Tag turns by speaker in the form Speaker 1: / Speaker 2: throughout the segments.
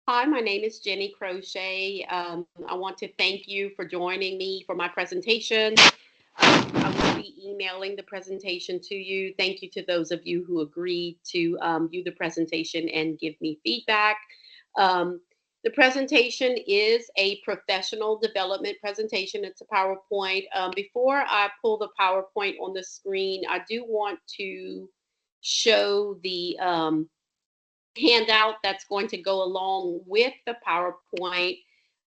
Speaker 1: Hi, my name is Jenny Crochet. I want to thank you for joining me for my presentation. I will be emailing the presentation to you. Thank you to those of you who agreed to view the presentation and give me feedback. Um, the presentation is a professional development presentation. It's a PowerPoint. Before I pull the PowerPoint on the screen, I do want to show the handout that's going to go along with the PowerPoint.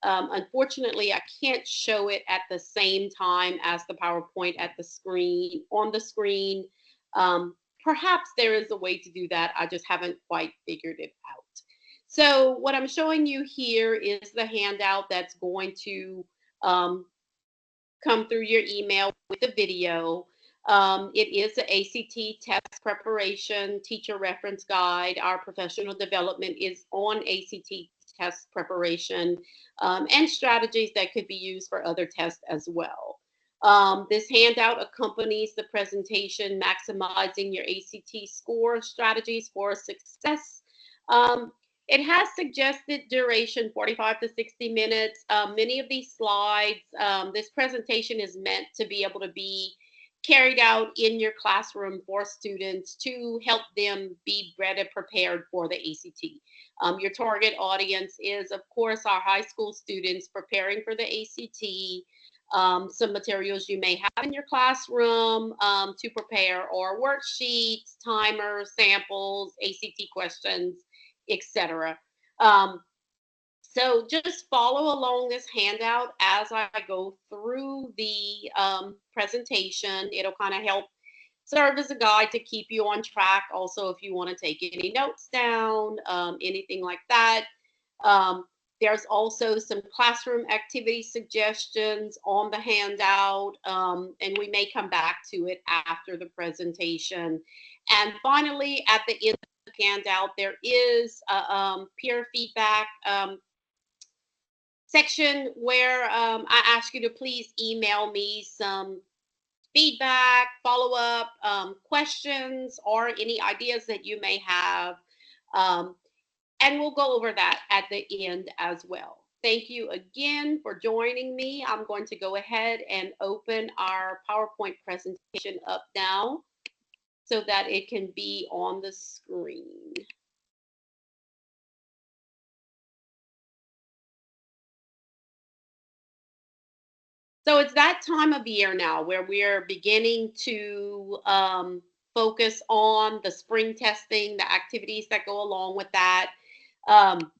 Speaker 1: Unfortunately, I can't show it at the same time as the PowerPoint at the screen on the screen. Perhaps there is a way to do that. I just haven't quite figured it out. So what I'm showing you here is the handout that's going to um, come through your email with the video. It is an ACT test preparation teacher reference guide. Our professional development is on ACT test preparation and strategies that could be used for other tests as well. This handout accompanies the presentation, maximizing your ACT score strategies for success. Um, it has suggested duration 45 to 60 minutes. Many of these slides, this presentation is meant to be able to be carried out in your classroom for students to help them be better prepared for the ACT. Your target audience is, of course, our high school students preparing for the ACT. Some materials you may have in your classroom to prepare or worksheets, timers, samples, ACT questions, etc. Um, so just follow along this handout as I go through the presentation. It'll kind of help serve as a guide to keep you on track. Also, if you want to take any notes down, anything like that. Um, there's also some classroom activity suggestions on the handout, and we may come back to it after the presentation. And finally, at the end of the handout, there is a peer feedback section where I ask you to please email me some feedback, follow up, questions, or any ideas that you may have. Um, and we'll go over that at the end as well. Thank you again for joining me. I'm going to go ahead and open our PowerPoint presentation up now so that it can be on the screen. So it's that time of year now where we're beginning to focus on the spring testing, the activities that go along with that. Um,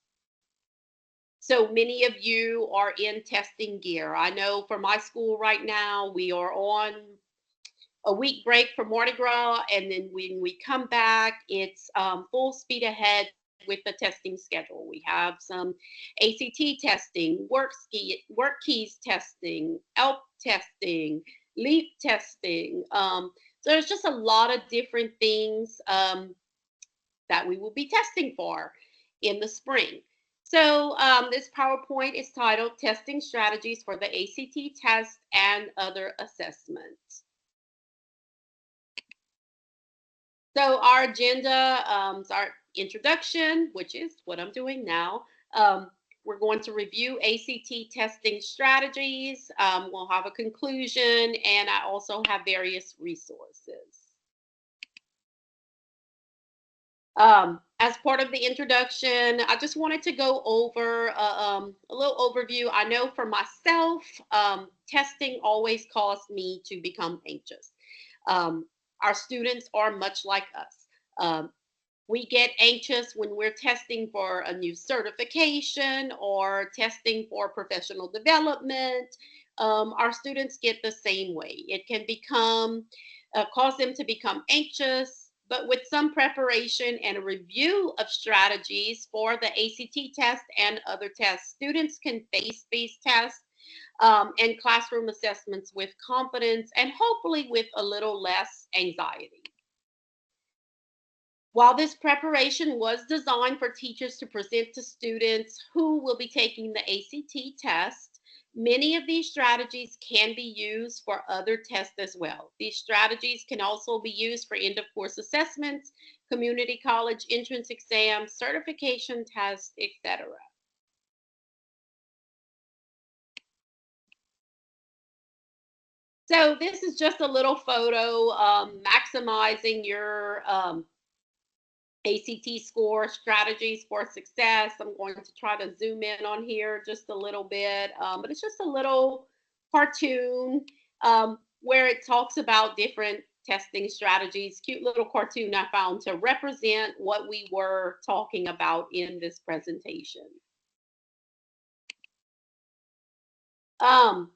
Speaker 1: so many of you are in testing gear. I know for my school right now, we are on a week break for Mardi Gras, and then when we come back, it's full speed ahead with the testing schedule. We have some ACT testing, work keys testing, ELP testing, LEAP testing. So there's just a lot of different things that we will be testing for in the spring. So this PowerPoint is titled Testing Strategies for the ACT Test and Other Assessments. So our agenda is our introduction, which is what I'm doing now. We're going to review ACT testing strategies. We'll have a conclusion, and I also have various resources. As part of the introduction, I just wanted to go over a little overview. I know for myself, testing always caused me to become anxious. Um, our students are much like us. Um, we get anxious when we're testing for a new certification or testing for professional development. Our students get the same way. It can cause them to become anxious, but with some preparation and a review of strategies for the ACT test and other tests, students can face these tests and classroom assessments with confidence and hopefully with a little less anxiety. While this preparation was designed for teachers to present to students who will be taking the ACT test, many of these strategies can be used for other tests as well. These strategies can also be used for end of course assessments, community college entrance exams, certification tests, etc. So this is just a little photo maximizing your ACT score strategies for success. I'm going to try to zoom in on here just a little bit, but it's just a little cartoon where it talks about different testing strategies. Cute little cartoon I found to represent what we were talking about in this presentation. Um,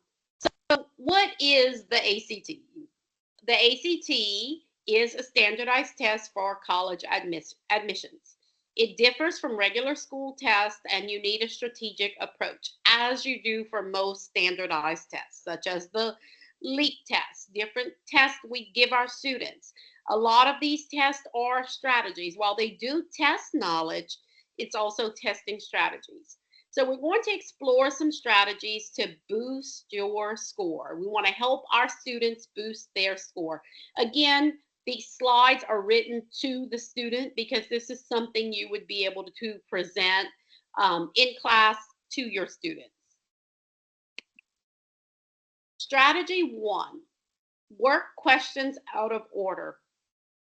Speaker 1: so what is the ACT? The ACT is a standardized test for college admissions. It differs from regular school tests, and you need a strategic approach, as you do for most standardized tests, such as the LEAP test, different tests we give our students. A lot of these tests are strategies. While they do test knowledge, it's also testing strategies. So we're going to explore some strategies to boost your score. We want to help our students boost their score. Again, these slides are written to the student because this is something you would be able to present in class to your students. Strategy 1, work questions out of order.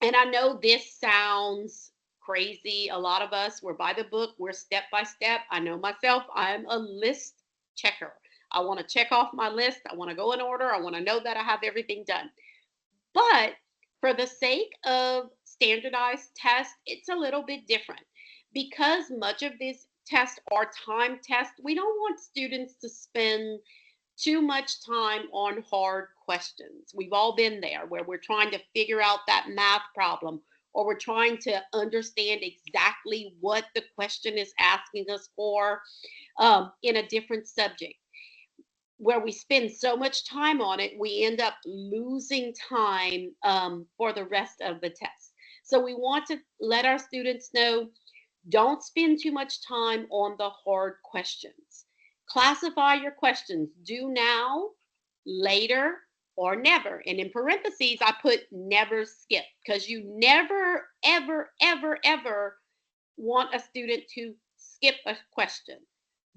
Speaker 1: And I know this sounds crazy. A lot of us, we're by the book, we're step by step. I know myself, I'm a list checker. I want to check off my list. I want to go in order. I want to know that I have everything done. But for the sake of standardized tests, it's a little bit different. Because much of these tests are time tests, we don't want students to spend too much time on hard questions. We've all been there where we're trying to figure out that math problem, or we're trying to understand exactly what the question is asking us for in a different subject. Where we spend so much time on it, we end up losing time for the rest of the test. So we want to let our students know, don't spend too much time on the hard questions. Classify your questions. Do now, later, or never. And in parentheses, I put never skip because you never, ever, ever, ever want a student to skip a question.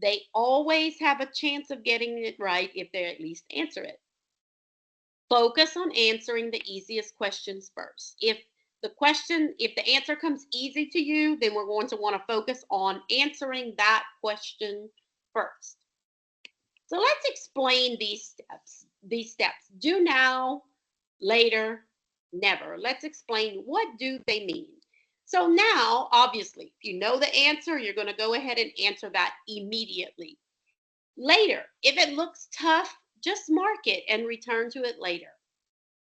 Speaker 1: They always have a chance of getting it right if they at least answer it. Focus on answering the easiest questions first. If the answer comes easy to you, then we're going to want to focus on answering that question first. So let's explain these steps. Do now, later, never. Let's explain, what do they mean? So now, obviously, if you know the answer, you're going to go ahead and answer that immediately. Later, if it looks tough, just mark it and return to it later.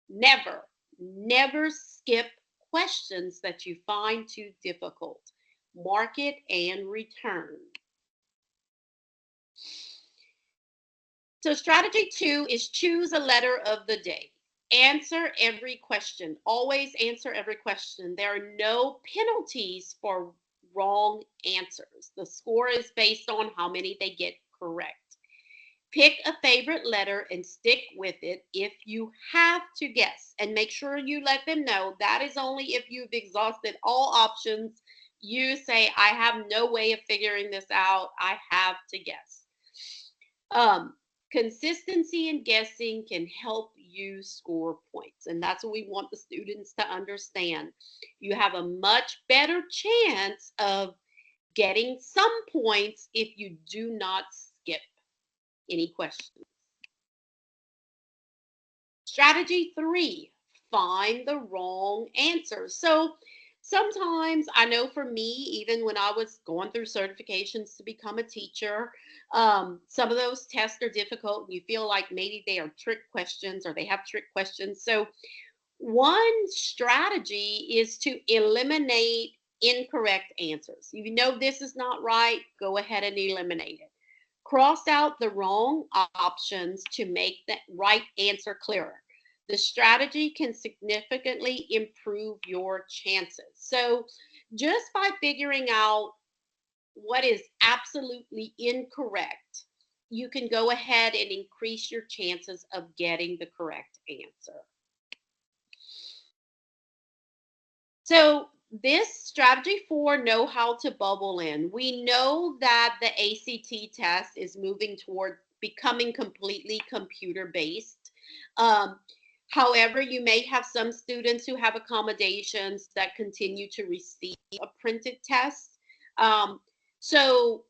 Speaker 1: Never skip questions that you find too difficult. Mark it and return. So strategy 2 is choose a letter of the day. Answer every question. Always answer every question. There are no penalties for wrong answers. The score is based on how many they get correct. Pick a favorite letter and stick with it if you have to guess. And make sure you let them know that is only if you've exhausted all options. You say, I have no way of figuring this out. I have to guess. Consistency in guessing can help you score points. And that's what we want the students to understand. You have a much better chance of getting some points if you do not skip any questions. Strategy 3, find the wrong answer. So sometimes, I know for me, even when I was going through certifications to become a teacher, some of those tests are difficult and you feel like maybe they are trick questions or they have trick questions. So one strategy is to eliminate incorrect answers. If you know this is not right, go ahead and eliminate it. Cross out the wrong options to make the right answer clearer. The strategy can significantly improve your chances. So, just by figuring out what is absolutely incorrect, you can go ahead and increase your chances of getting the correct answer. So this strategy 4, know how to bubble in. We know that the ACT test is moving toward becoming completely computer based. Um, However, you may have some students who have accommodations that continue to receive a printed test. Um, so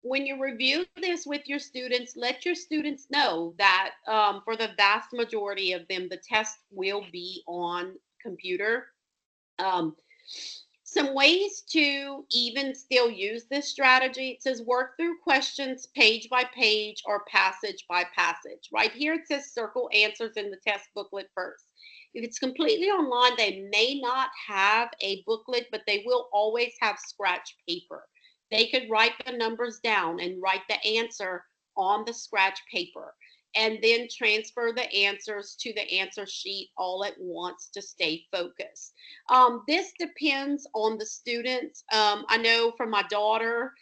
Speaker 1: when you review this with your students, let your students know that for the vast majority of them, the test will be on computer. Um, some ways to even still use this strategy. It says work through questions page by page or passage by passage. Right here it says circle answers in the test booklet first. If it's completely online, they may not have a booklet, but they will always have scratch paper. They could write the numbers down and write the answer on the scratch paper and then transfer the answers to the answer sheet all at once to stay focused. This depends on the students. I know for my daughter,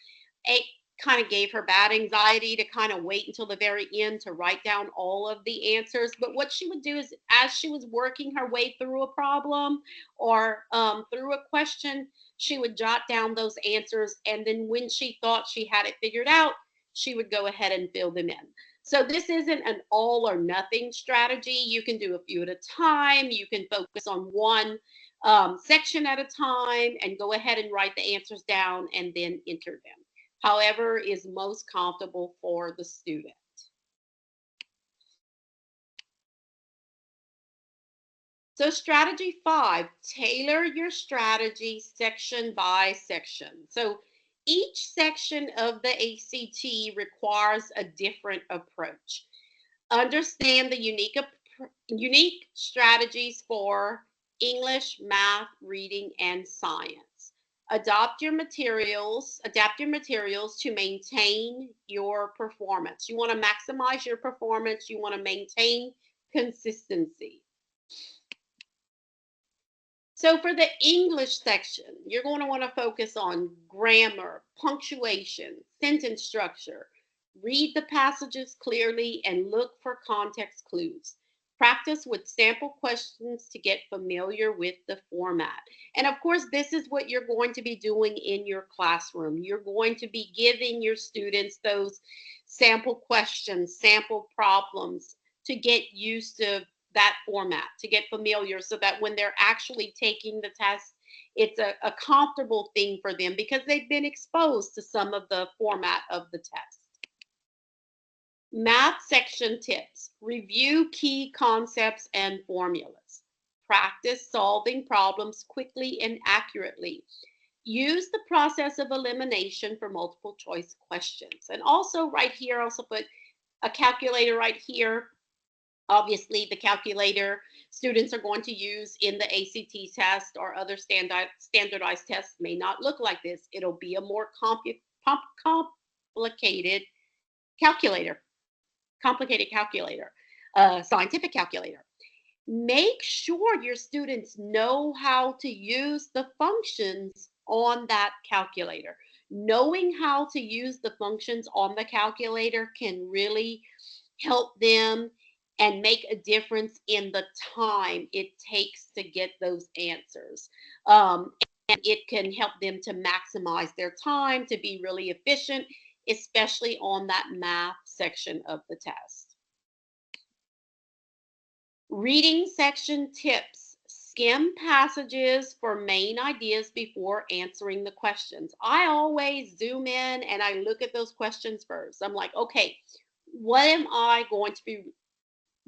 Speaker 1: it kind of gave her bad anxiety to kind of wait until the very end to write down all of the answers. But what she would do is, as she was working her way through a problem or through a question, she would jot down those answers. And then when she thought she had it figured out, she would go ahead and fill them in. So this isn't an all or nothing strategy. You can do a few at a time. You can focus on one section at a time and go ahead and write the answers down and then enter them. However is most comfortable for the student. So strategy 5, tailor your strategy section by section. So each section of the ACT requires a different approach. Understand the unique strategies for English, math, reading, and science. Adapt your materials to maintain your performance. You want to maximize your performance, you want to maintain consistency. So for the English section, you're going to want to focus on grammar, punctuation, sentence structure. Read the passages clearly and look for context clues. Practice with sample questions to get familiar with the format. And of course, this is what you're going to be doing in your classroom. You're going to be giving your students those sample questions, sample problems to get used to that format, to get familiar, so that when they're actually taking the test, it's a comfortable thing for them because they've been exposed to some of the format of the test. Math section tips. Review key concepts and formulas. Practice solving problems quickly and accurately. Use the process of elimination for multiple choice questions. And also right here, also put a calculator right here. Obviously, the calculator students are going to use in the ACT test or other standardized tests may not look like this. It'll be a more complicated calculator, scientific calculator. Make sure your students know how to use the functions on that calculator. Knowing how to use the functions on the calculator can really help them and make a difference in the time it takes to get those answers. And it can help them to maximize their time, to be really efficient, especially on that math section of the test. Reading section tips. Skim passages for main ideas before answering the questions. I always zoom in and I look at those questions first. I'm like, okay, what am I going to be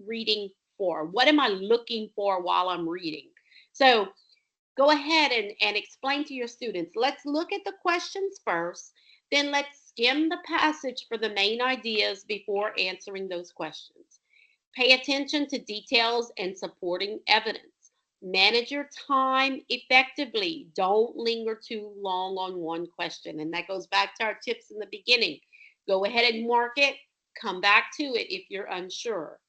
Speaker 1: reading for? What am I looking for while I'm reading? So go ahead and explain to your students. Let's look at the questions first, then let's skim the passage for the main ideas before answering those questions. Pay attention to details and supporting evidence. Manage your time effectively. Don't linger too long on one question. And that goes back to our tips in the beginning. Go ahead and mark it. Come back to it if you're unsure.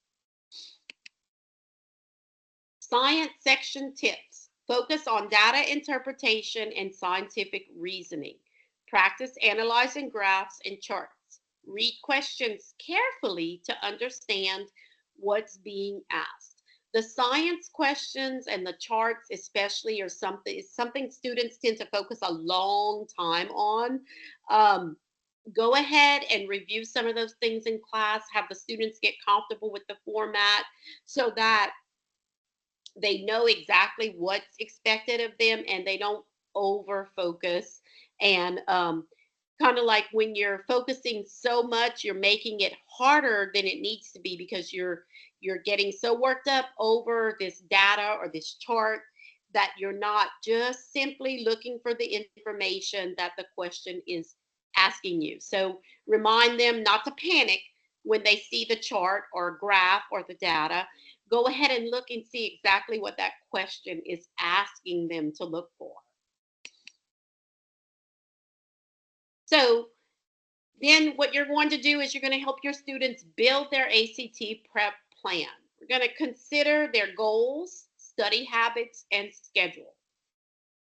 Speaker 1: Science section tips. Focus on data interpretation and scientific reasoning. Practice analyzing graphs and charts. Read questions carefully to understand what's being asked. The science questions and the charts especially are something students tend to focus a long time on. Go ahead and review some of those things in class, have the students get comfortable with the format so that they know exactly what's expected of them and they don't over focus and kind of like when you're focusing so much you're making it harder than it needs to be because you're getting so worked up over this data or this chart that you're not just simply looking for the information that the question is asking you. So remind them not to panic when they see the chart or graph or the data. Go ahead and look and see exactly what that question is asking them to look for. So then what you're going to do is you're going to help your students build their ACT prep plan. We're going to consider their goals, study habits, and schedule.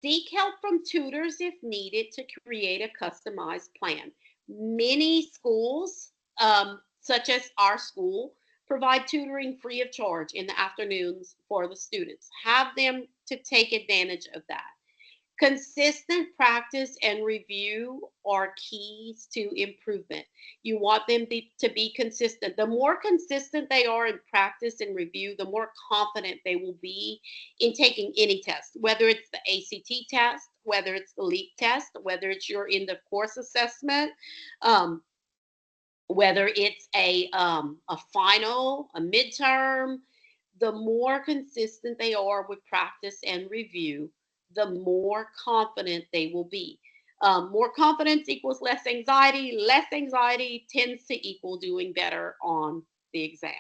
Speaker 1: Seek help from tutors if needed to create a customized plan. Many schools, such as our school, provide tutoring free of charge in the afternoons for the students. Have them to take advantage of that. Consistent practice and review are keys to improvement. You want them to be consistent. The more consistent they are in practice and review, the more confident they will be in taking any test, whether it's the ACT test, whether it's the LEAP test, whether it's your end of course assessment, um, whether it's a final, a midterm. The more consistent they are with practice and review, the more confident they will be. More confidence equals less anxiety. Less anxiety tends to equal doing better on the exam.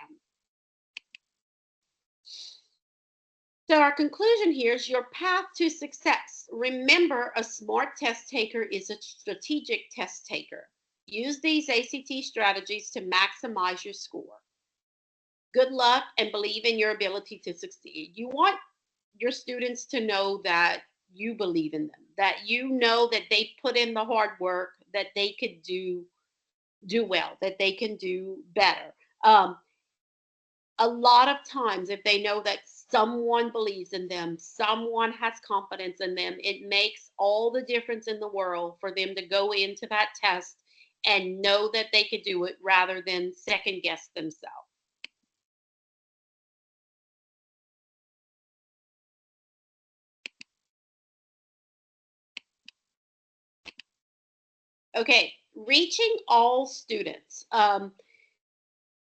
Speaker 1: So, our conclusion here is your path to success. Remember, a smart test taker is a strategic test taker. Use these ACT strategies to maximize your score. Good luck and believe in your ability to succeed. You want your students to know that you believe in them, that you know that they put in the hard work, that they could do well, that they can do better. A lot of times, if they know that someone believes in them, someone has confidence in them, it makes all the difference in the world for them to go into that test and know that they could do it rather than second guess themselves. Okay, reaching all students.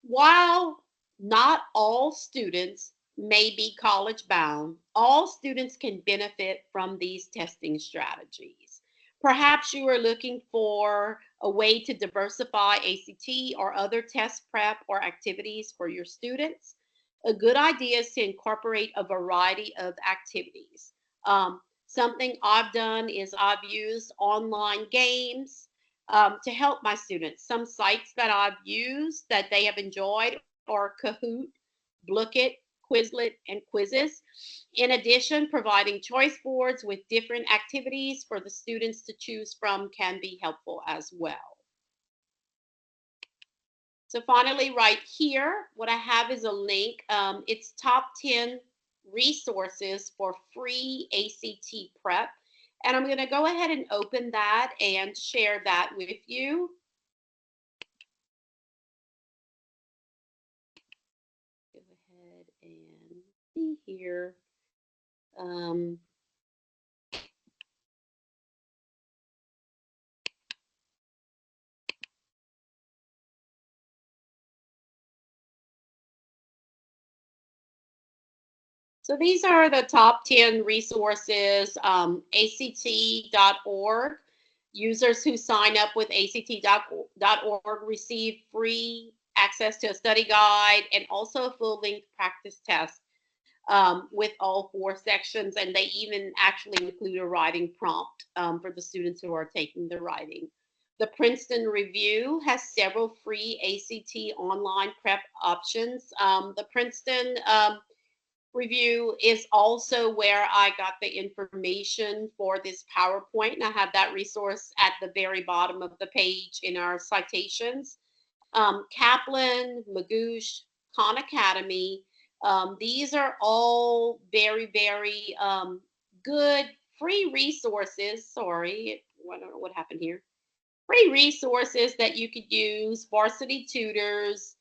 Speaker 1: While not all students may be college bound, all students can benefit from these testing strategies. Perhaps you are looking for a way to diversify ACT or other test prep or activities for your students. A good idea is to incorporate a variety of activities. Something I've done is I've used online games to help my students. Some sites that I've used that they have enjoyed are Kahoot, Blookit, Quizlet, and Quizzes. In addition, providing choice boards with different activities for the students to choose from can be helpful as well. So finally, right here, what I have is a link. It's top 10 resources for free ACT prep. And I'm going to go ahead and open that and share that with you. Go ahead and see here. Um, so these are the top 10 resources. ACT.org. Users who sign up with ACT.org receive free access to a study guide and also a full length practice test with all 4 sections. And they even actually include a writing prompt for the students who are taking the writing. The Princeton Review has several free ACT online prep options. The Princeton Review is also where I got the information for this PowerPoint, and I have that resource at the very bottom of the page in our citations. Kaplan, Magoosh, Khan Academy. These are all very, very good free resources. Sorry, I don't know what happened here. free resources that you could use: Varsity Tutors,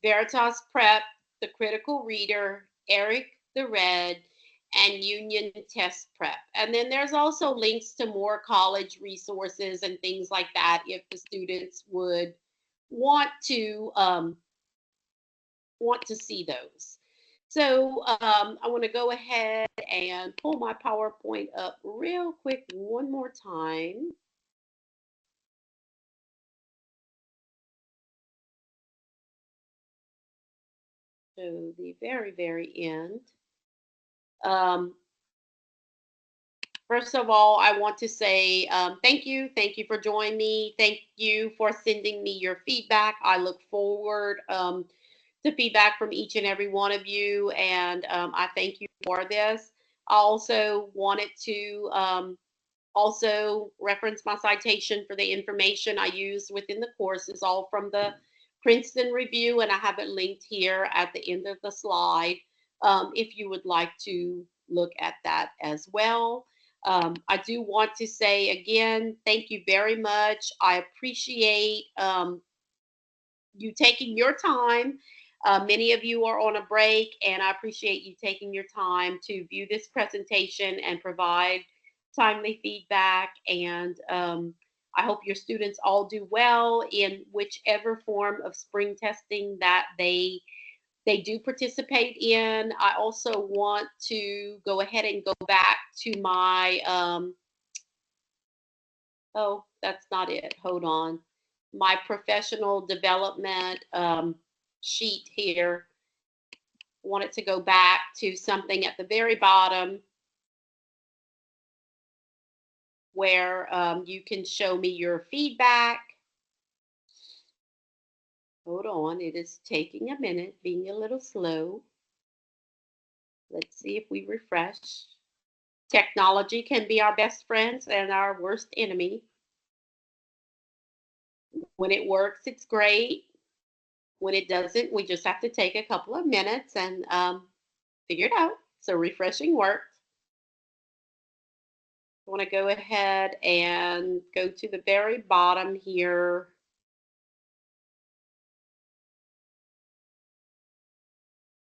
Speaker 1: Veritas Prep, The Critical Reader, Eric the Red, and Union Test Prep. And then there's also links to more college resources and things like that if the students would want to um, want to see those. So I want to go ahead and pull my PowerPoint up real quick one more time. To the very, very end. Um, First of all, I want to say thank you. Thank you for joining me. Thank you for sending me your feedback. I look forward to feedback from each and every one of you, and I thank you for this. I also wanted to also reference my citation for the information I used within the course is all from the Princeton Review, and I have it linked here at the end of the slide if you would like to look at that as well. I do want to say again, thank you very much. I appreciate you taking your time. Many of you are on a break, and I appreciate you taking your time to view this presentation and provide timely feedback. And I hope your students all do well in whichever form of spring testing that they do participate in. I also want to go ahead and go back to my oh, that's not it. Hold on. My professional development sheet here. Wanted to go back to something at the very bottom where you can show me your feedback. Hold on, it is taking a minute, being a little slow. Let's see if we refresh. Technology can be our best friend and our worst enemy. When it works, it's great. When it doesn't, we just have to take a couple of minutes and figure it out. So refreshing worked. I want to go ahead and go to the very bottom here.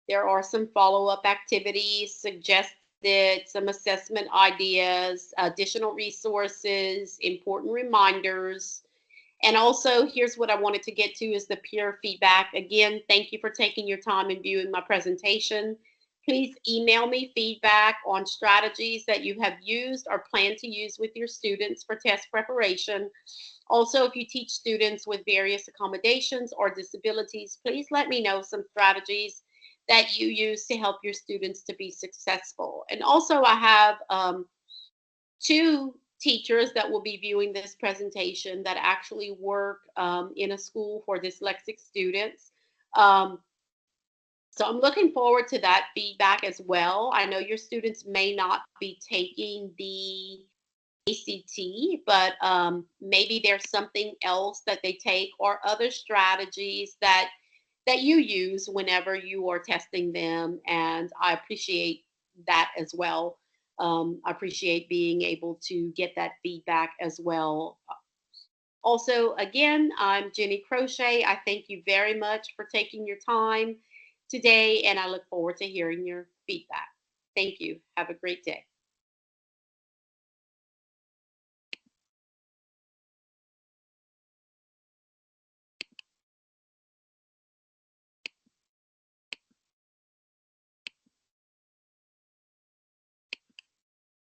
Speaker 1: There are some follow-up activities suggested, some assessment ideas, additional resources, important reminders. And also, here's what I wanted to get to is the peer feedback. Again, thank you for taking your time and viewing my presentation. Please email me feedback on strategies that you have used or plan to use with your students for test preparation. Also, if you teach students with various accommodations or disabilities, please let me know some strategies that you use to help your students to be successful. And also, I have two teachers that will be viewing this presentation that actually work in a school for dyslexic students. Um, so I'm looking forward to that feedback as well. I know your students may not be taking the ACT, but maybe there's something else that they take or other strategies that you use whenever you are testing them, and I appreciate that as well. I appreciate being able to get that feedback as well. Also, again, I'm Jenny Crochet. I thank you very much for taking your time today, and I look forward to hearing your feedback. Thank you. Have a great day.